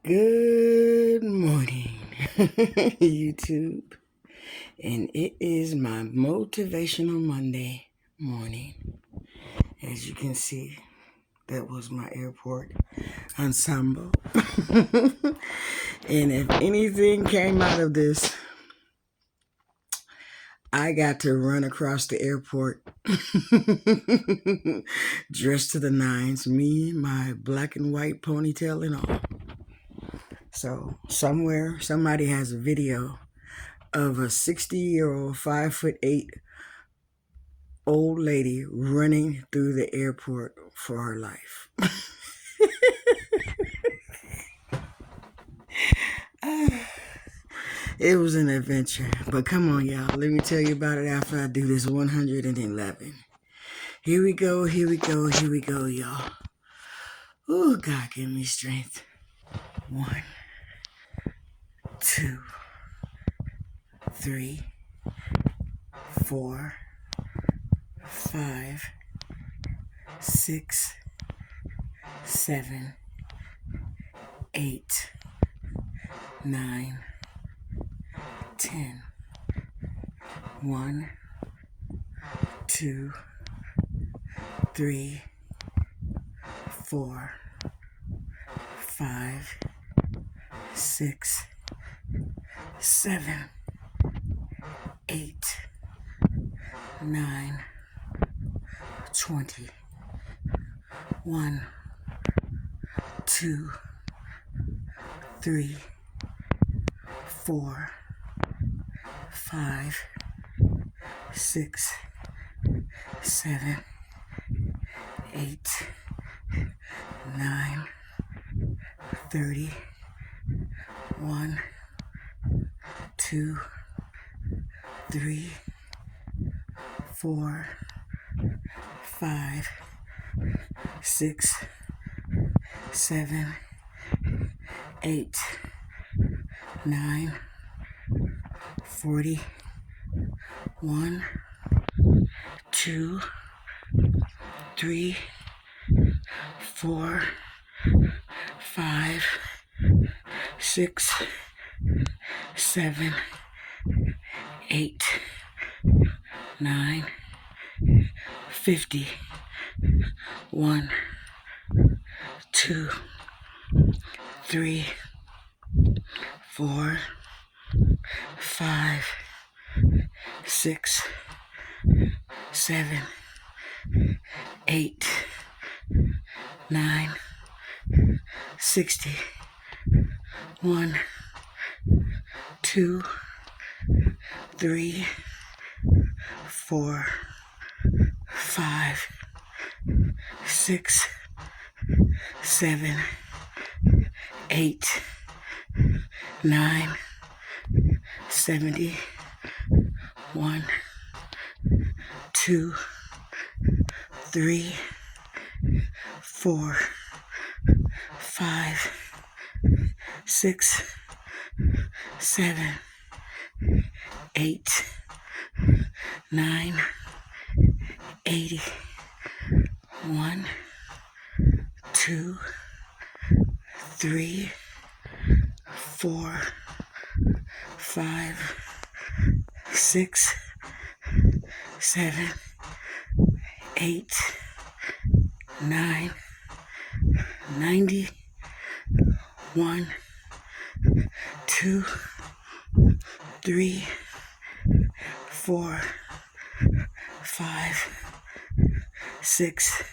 Good morning, YouTube. And it is my Motivational Monday morning. As you can see, that was my airport ensemble. And if anything came out of this, I got to run across the airport dressed to the nines, me, my black and white ponytail and all. So somewhere, somebody has a video of a 60-year-old, 5'8" old lady running through the airport for her life. It was an adventure. But come on, y'all. Let me tell you about it after I do this 111. Here we go, here we go, here we go, y'all. Oh, God, give me strength. 1, 2, 3, 4, 5, 6, 7, 8, 9, 10. 1, 2, 3, 4, 5, 6, 7, 8, 9, 20. 1, 2, 3, 4, 5, 6, 7, 8, 9, 30. 1, 2, 3, 4, 5, 6, 7, 8, 9, 40. 1, 2, 3, 4, 5, 6, 7, 8, 9, 50. 1, 2, 3, 4, 5, 6, 7, 8, 9, 60. 1, 2, 3, 4, 5, 6, 7, 8, 9, 70. 1, 2, 3, 4, 5, 6, 7, 8, 9, 80. 1, 2, 3, 4, 5, 6, 7, 8, 9, 90. 1, 2, 3, 4, 5, 6,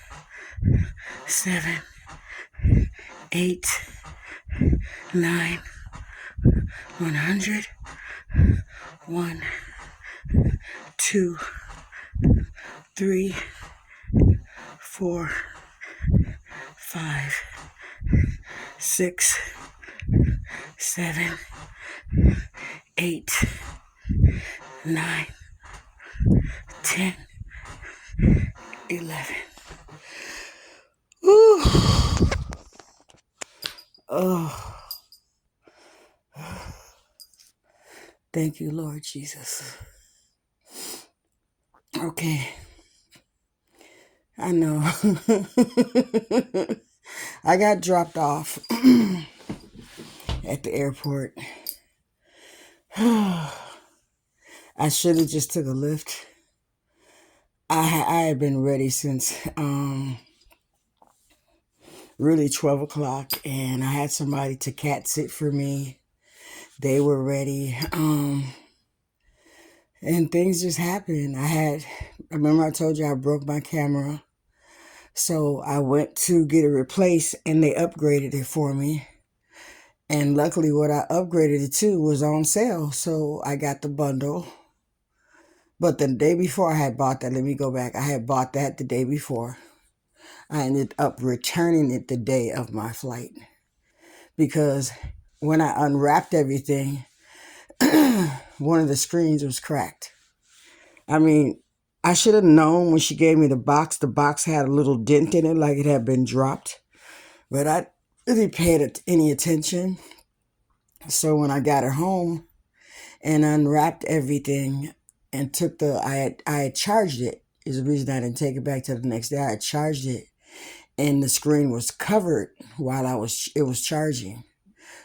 7, 8, 9, 100. 1, 2, 3, 4, 5, 6, 7, 8, 9, 10, 11. Ooh. Oh. Thank you, Lord Jesus. Okay. I know. I got dropped off at the airport. I should have just took a lift. I had been ready since really 12 o'clock, and I had somebody to cat sit for me. They were ready. And things just happened. I remember I told you I broke my camera. So I went to get it replaced and they upgraded it for me. And luckily what I upgraded it to was on sale. So I got the bundle. But the day before I had bought that, let me go back. I had bought that the day before. I ended up returning it the day of my flight. Because when I unwrapped everything, one of the screens was cracked. I mean, I should have known when she gave me the box. The box had a little dent in it, like it had been dropped. But I really paid any attention. So when I got her home and unwrapped everything and I had charged it. Is the reason I didn't take it back till the next day. I had charged it, and the screen was covered while it was charging.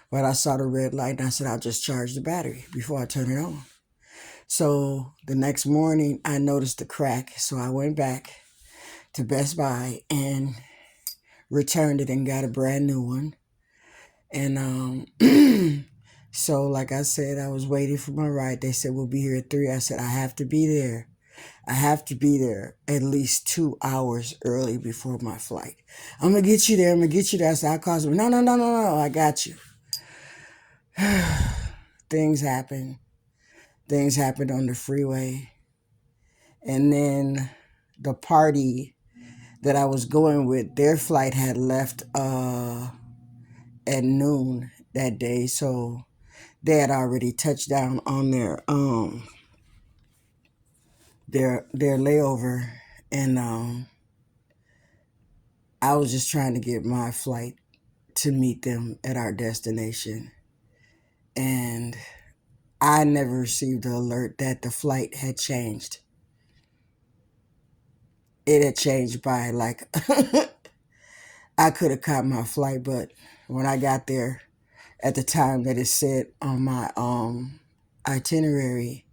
But I saw the red light, and I said I'll just charge the battery before I turn it on. So the next morning, I noticed the crack. So I went back to Best Buy and returned it and got a brand new one. And so like I said, I was waiting for my ride. They said, we'll be here at 3. I said, I have to be there. I have to be there at least 2 hours early before my flight. I'm going to get you there. I'm going to get you there. I said, I'll call them. No. I got you. Things happen. Things happened on the freeway. And then the party that I was going with, their flight had left at noon that day. So they had already touched down on their layover, and I was just trying to get my flight to meet them at our destination. And I never received the alert that the flight had changed. It had changed by like I could have caught my flight, but when I got there at the time that it said on my itinerary,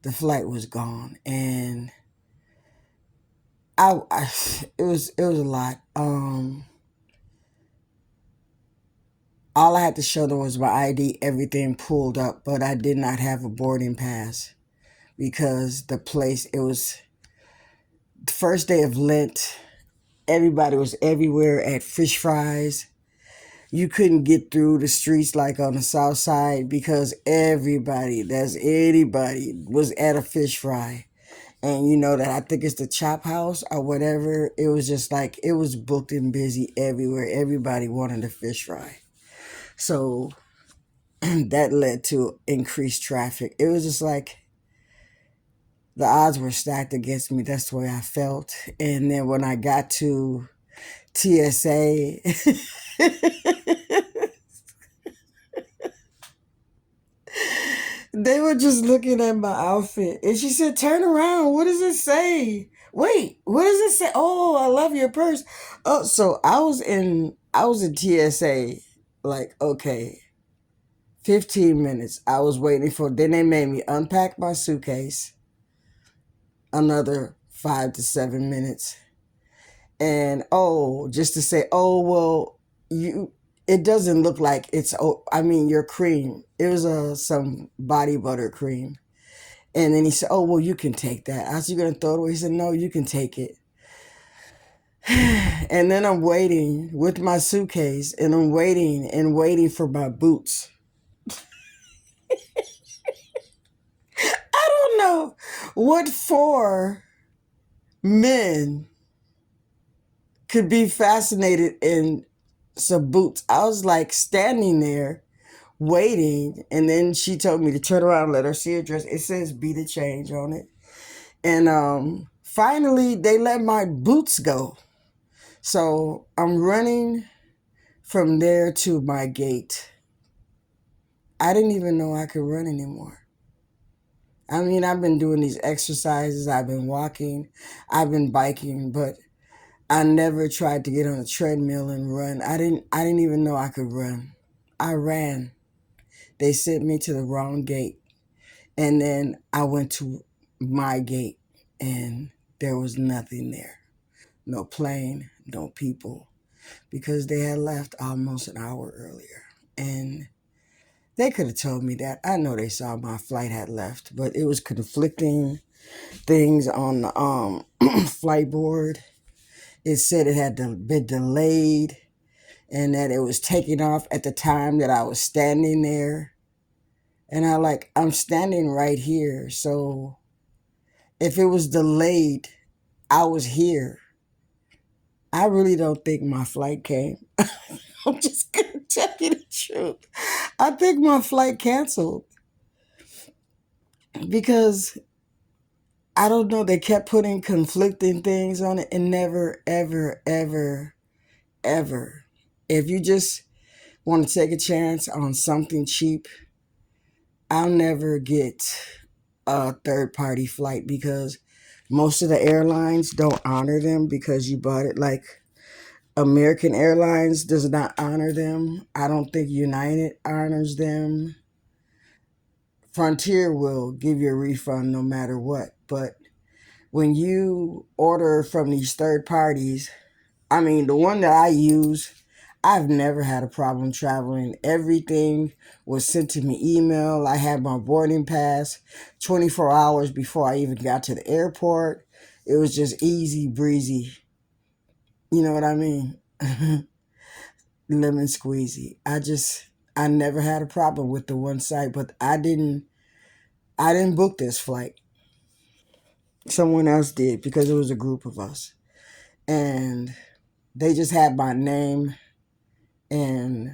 the flight was gone. And I it was a lot. All I had to show them was my ID, everything pulled up, but I did not have a boarding pass because it was the first day of Lent. Everybody was everywhere at fish fries. You couldn't get through the streets like on the south side because anybody was at a fish fry. And you know that I think it's the Chop House or whatever. It was just like, it was booked and busy everywhere. Everybody wanted a fish fry. So that led to increased traffic. It was just like the odds were stacked against me. That's the way I felt. And then when I got to TSA, they were just looking at my outfit. And she said, turn around. What does it say? Wait, what does it say? Oh, I love your purse. Oh, so I was in TSA, like, okay, 15 minutes. I was waiting then they made me unpack my suitcase. Another 5 to 7 minutes. And just to say, well, it doesn't look like your cream. It was some body butter cream. And then he said, well, you can take that. I said, you going to throw it away? He said, no, you can take it. And then I'm waiting with my suitcase, and I'm waiting for my boots. I don't know what 4 men could be fascinated in some boots. I was like standing there waiting, and then she told me to turn around and let her see her dress. It says "Be the Change" on it. And finally they let my boots go. So I'm running from there to my gate. I didn't even know I could run anymore. I mean, I've been doing these exercises, I've been walking, I've been biking, but I never tried to get on a treadmill and run. I didn't even know I could run. I ran. They sent me to the wrong gate. And then I went to my gate and there was nothing there. No plane, no people, because they had left almost an hour earlier. And they could have told me that. I know they saw my flight had left, but it was conflicting things on the flight board. It said it had been delayed and that it was taking off at the time that I was standing there. And I'm standing right here. So if it was delayed, I was here. I really don't think my flight came. I'm just going to tell you the truth. I think my flight canceled because I don't know. They kept putting conflicting things on it and never, ever, ever, ever. If you just want to take a chance on something cheap, I'll never get a third party flight because most of the airlines don't honor them because you bought it. Like American Airlines does not honor them. I don't think United honors them. Frontier will give you a refund no matter what. But when you order from these third parties, I mean, the one that I use, I've never had a problem traveling. Everything was sent to me email. I had my boarding pass 24 hours before I even got to the airport. It was just easy breezy. You know what I mean? Lemon squeezy. I never had a problem with the one site, but I didn't book this flight. Someone else did because it was a group of us. And they just had my name and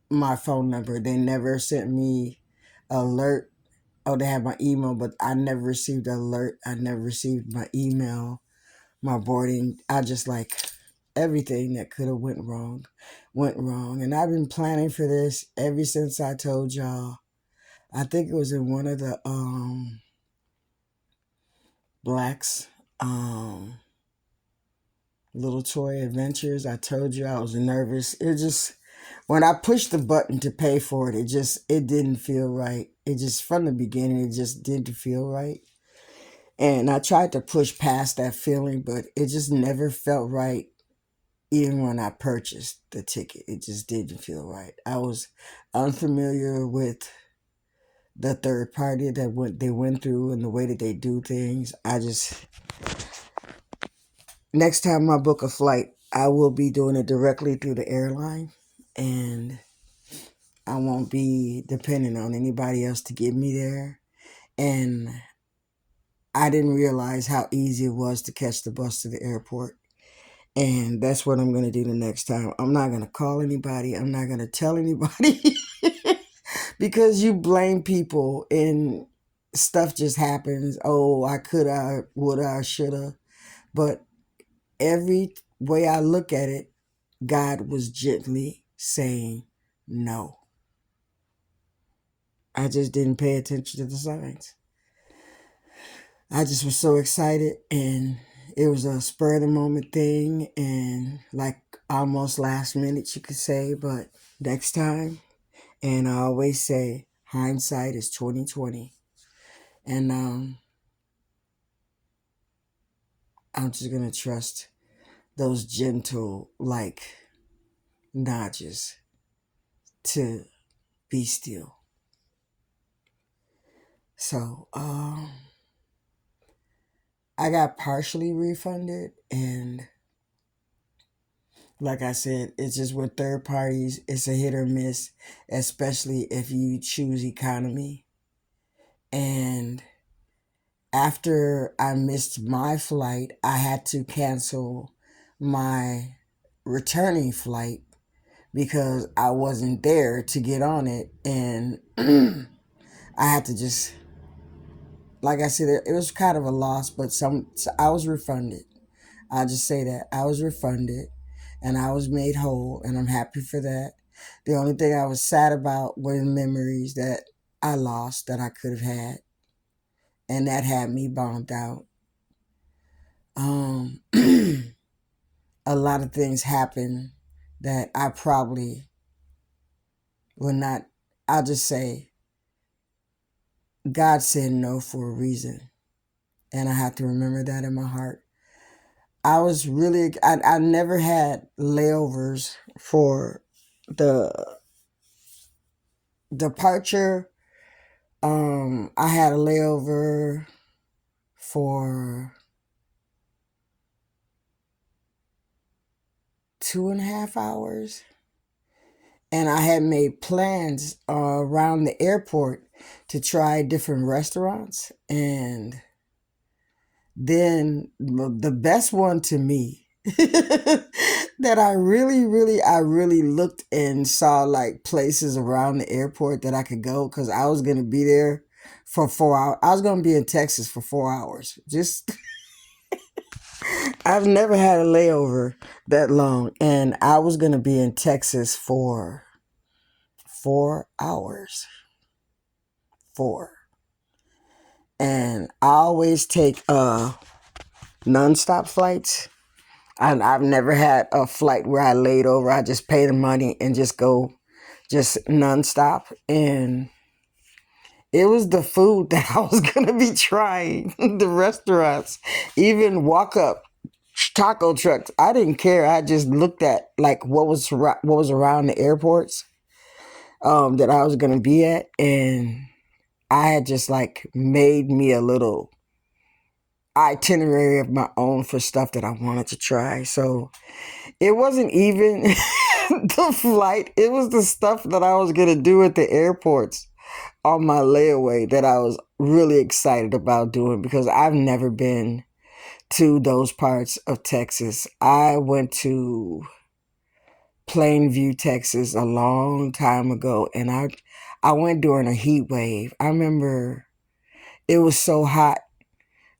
my phone number. They never sent me alert. Oh, they had my email, but I never received an alert. I never received my email, my boarding. I just everything that could have went wrong. And I've been planning for this ever since I told y'all. I think it was in one of the Blacks little toy adventures. I told you I was nervous. It just when I pushed the button to pay for it, it didn't feel right. It just from the beginning it just didn't feel right. And I tried to push past that feeling, but it just never felt right. Even when I purchased the ticket, it just didn't feel right. I was unfamiliar with the third party they went through and the way that they do things. Next time I book a flight, I will be doing it directly through the airline, and I won't be depending on anybody else to get me there. And I didn't realize how easy it was to catch the bus to the airport. And that's what I'm going to do the next time. I'm not going to call anybody. I'm not going to tell anybody because you blame people and stuff just happens. Oh, I could, I would, I should have. But every way I look at it, God was gently saying no. I just didn't pay attention to the signs. I just was so excited, and it was a spur of the moment thing and almost last minute, you could say, but next time. And I always say hindsight is 2020. And I'm just gonna trust those gentle nudges to be still. So I got partially refunded, and like I said, it's just with third parties, it's a hit or miss, especially if you choose economy. And after I missed my flight, I had to cancel my returning flight because I wasn't there to get on it. And I had to just, like I said, it was kind of a loss, but so I was refunded. I'll just say that. I was refunded and I was made whole, and I'm happy for that. The only thing I was sad about were the memories that I lost that I could have had, and that had me bombed out. A lot of things happen that I probably Well, not, I'll just say God said no for a reason. And I have to remember that in my heart. I never had layovers for the departure. I had a layover for 2.5 hours. And I had made plans around the airport to try different restaurants. And then the best one to me that I really looked and saw like places around the airport that I could go because I was going to be there for 4 hours. I was going to be in Texas for 4 hours. Just, I've never had a layover that long. And I was going to be in Texas for 4 hours. Four. And I always take nonstop flights. I've never had a flight where I laid over. I just pay the money and just go just nonstop. And it was the food that I was going to be trying. The restaurants, even walk up taco trucks. I didn't care. I just looked at like what was around the airports that I was going to be at. And I had just like made me a little itinerary of my own for stuff that I wanted to try. So it wasn't even the flight. It was the stuff that I was going to do at the airports on my layaway that I was really excited about doing because I've never been to those parts of Texas. I went to Plainview, Texas a long time ago, and I went during a heat wave. I remember it was so hot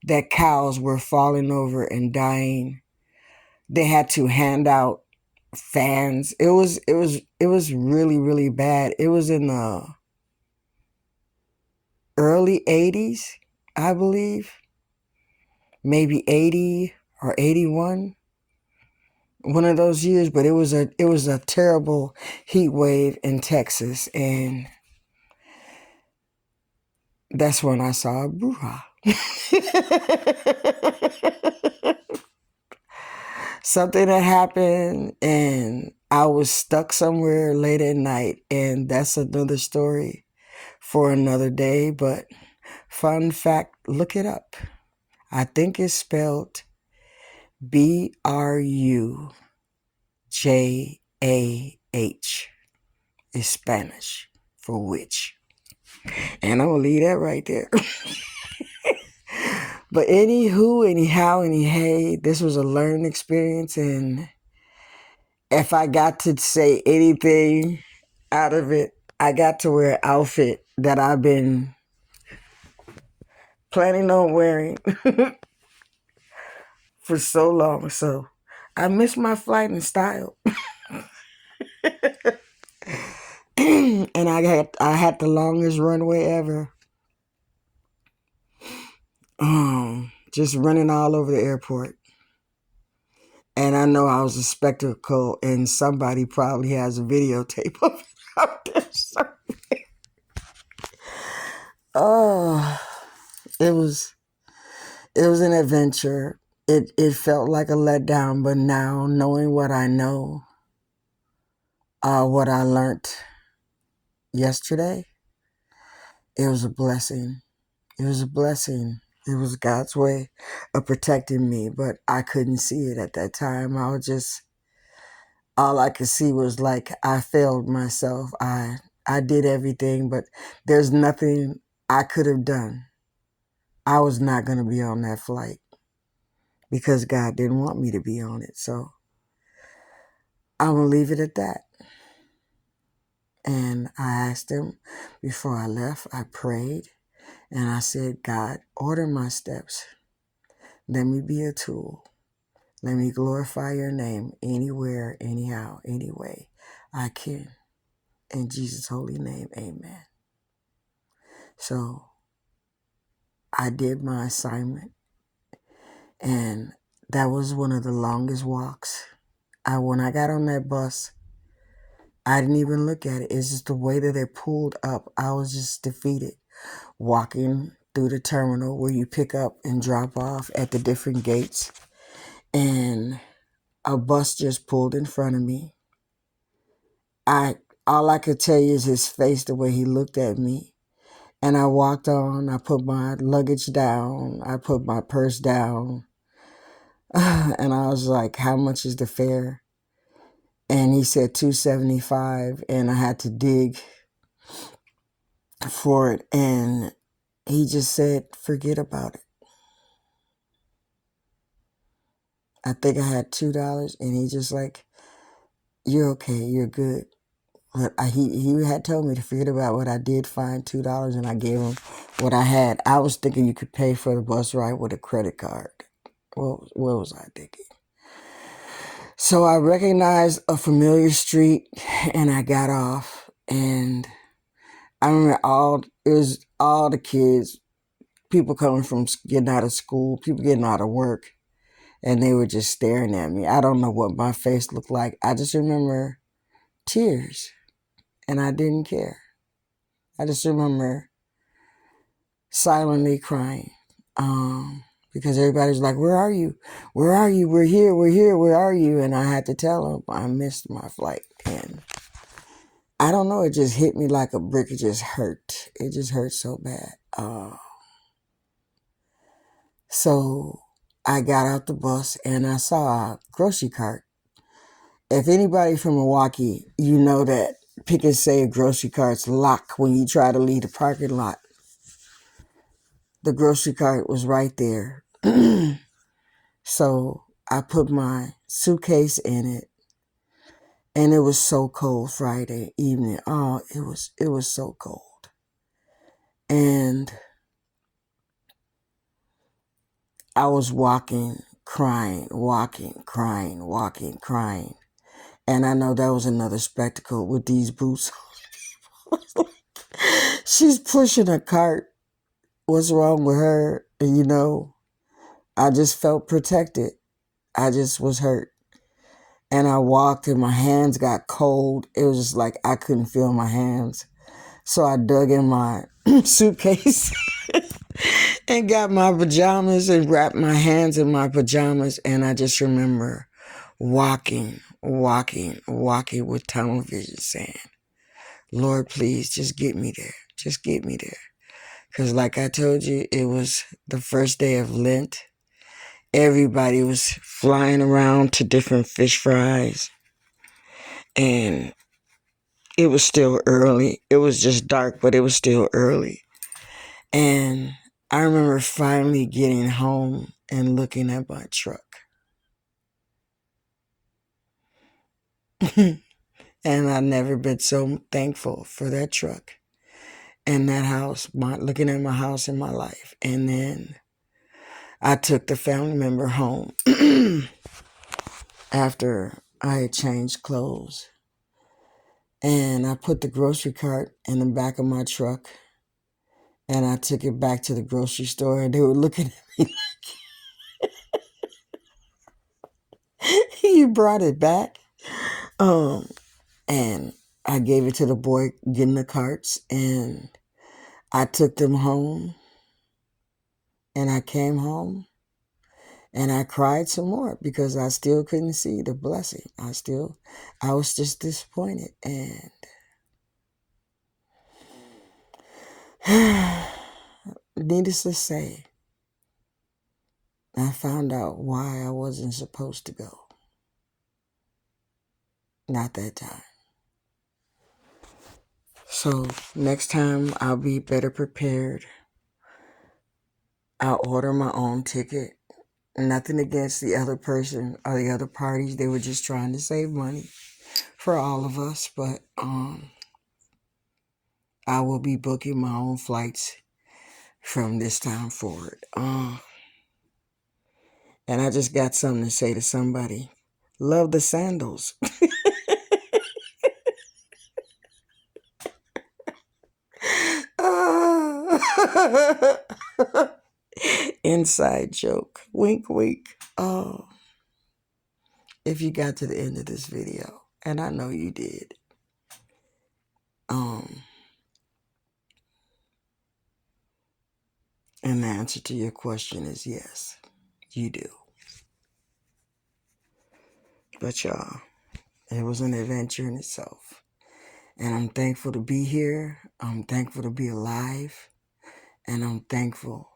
that cows were falling over and dying. They had to hand out fans. It was really, really bad. It was in the early 80s, I believe. Maybe 80 or 81. One of those years, but it was a terrible heat wave in Texas, and that's when I saw a bruja. Something that happened, and I was stuck somewhere late at night, and that's another story for another day. But fun fact, look it up. I think it's spelled Brujah. Is Spanish for witch. And I'm going to leave that right there. But anywho, anyhow, hey, this was a learning experience. And if I got to say anything out of it, I got to wear an outfit that I've been planning on wearing for so long. So I missed my flight in style. And I had the longest runway ever. Just running all over the airport. And I know I was a spectacle, and somebody probably has a videotape of it out there. So, oh, it was an adventure. It felt like a letdown, but now knowing what I know, what I learned yesterday, it was a blessing. It was a blessing. It was God's way of protecting me, but I couldn't see it at that time. All I could see was like I failed myself. I did everything, but there's nothing I could have done. I was not going to be on that flight because God didn't want me to be on it. So I'm going to leave it at that. And I asked him before I left, I prayed, and I said, God, order my steps. Let me be a tool. Let me glorify your name anywhere, anyhow, any way I can. In Jesus' holy name, amen. So I did my assignment, and that was one of the longest walks. When I got on that bus, I didn't even look at it. It's just the way that it pulled up. I was just defeated. Walking through the terminal where you pick up and drop off at the different gates. And a bus just pulled in front of me. All I could tell you is his face, the way he looked at me. And I walked on. I put my luggage down. I put my purse down. And I was like, how much is the fare? And he said $2.75, and I had to dig for it. And he just said, forget about it. I think I had $2, and he just like, you're okay, you're good. But he had told me to forget about what I did find $2, and I gave him what I had. I was thinking you could pay for the bus ride with a credit card. What was I thinking? So I recognized a familiar street, and I got off, and I remember it was all the kids, people coming from getting out of school, people getting out of work, and they were just staring at me. I don't know what my face looked like. I just remember tears, and I didn't care. I just remember silently crying because everybody's like, where are you? Where are you? We're here, where are you? And I had to tell them I missed my flight. And I don't know, it just hit me like a brick. It just hurt. It just hurt so bad. So I got out the bus and I saw a grocery cart. If anybody from Milwaukee, you know that Pick and Save grocery carts lock when you try to leave the parking lot. The grocery cart was right there. So I put my suitcase in it, and it was so cold Friday evening. Oh, it was so cold. And I was walking, crying. And I know that was another spectacle with these boots. She's pushing a cart. What's wrong with her? And I just felt protected. I just was hurt. And I walked and my hands got cold. It was just like I couldn't feel my hands. So I dug in my suitcase and got my pajamas and wrapped my hands in my pajamas. And I just remember walking with tunnel vision saying, Lord, please just get me there. Just get me there. Because like I told you, it was the first day of Lent. Everybody was flying around to different fish fries. And it was still early. It was just dark, but it was still early. And I remember finally getting home and looking at my truck. And I've never been so thankful for that truck and that house, looking at my house in my life. And then I took the family member home after I had changed clothes. And I put the grocery cart in the back of my truck. And I took it back to the grocery store, and they were looking at me like, you brought it back? And I gave it to the boy getting the carts, and I took them home, and I came home, and I cried some more because I still couldn't see the blessing. I was just disappointed. And needless to say, I found out why I wasn't supposed to go. Not that time. So next time I'll be better prepared. I'll order my own ticket. Nothing against the other person or the other parties. They were just trying to save money for all of us. But I will be booking my own flights from this time forward. And I just got something to say to somebody. Love the sandals. Inside joke. Wink, wink. If you got to the end of this video, and I know you did, answer to your question is yes, you do. But y'all, it was an adventure in itself. And I'm thankful to be here. I'm thankful to be alive. And I'm thankful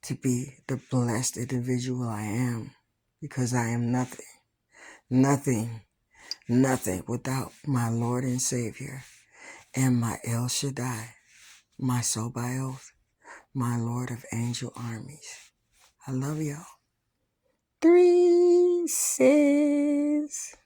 to be the blessed individual I am. Because I am nothing without my Lord and Savior and my El Shaddai, my soul by oath, my Lord of angel armies. I love y'all. 3 6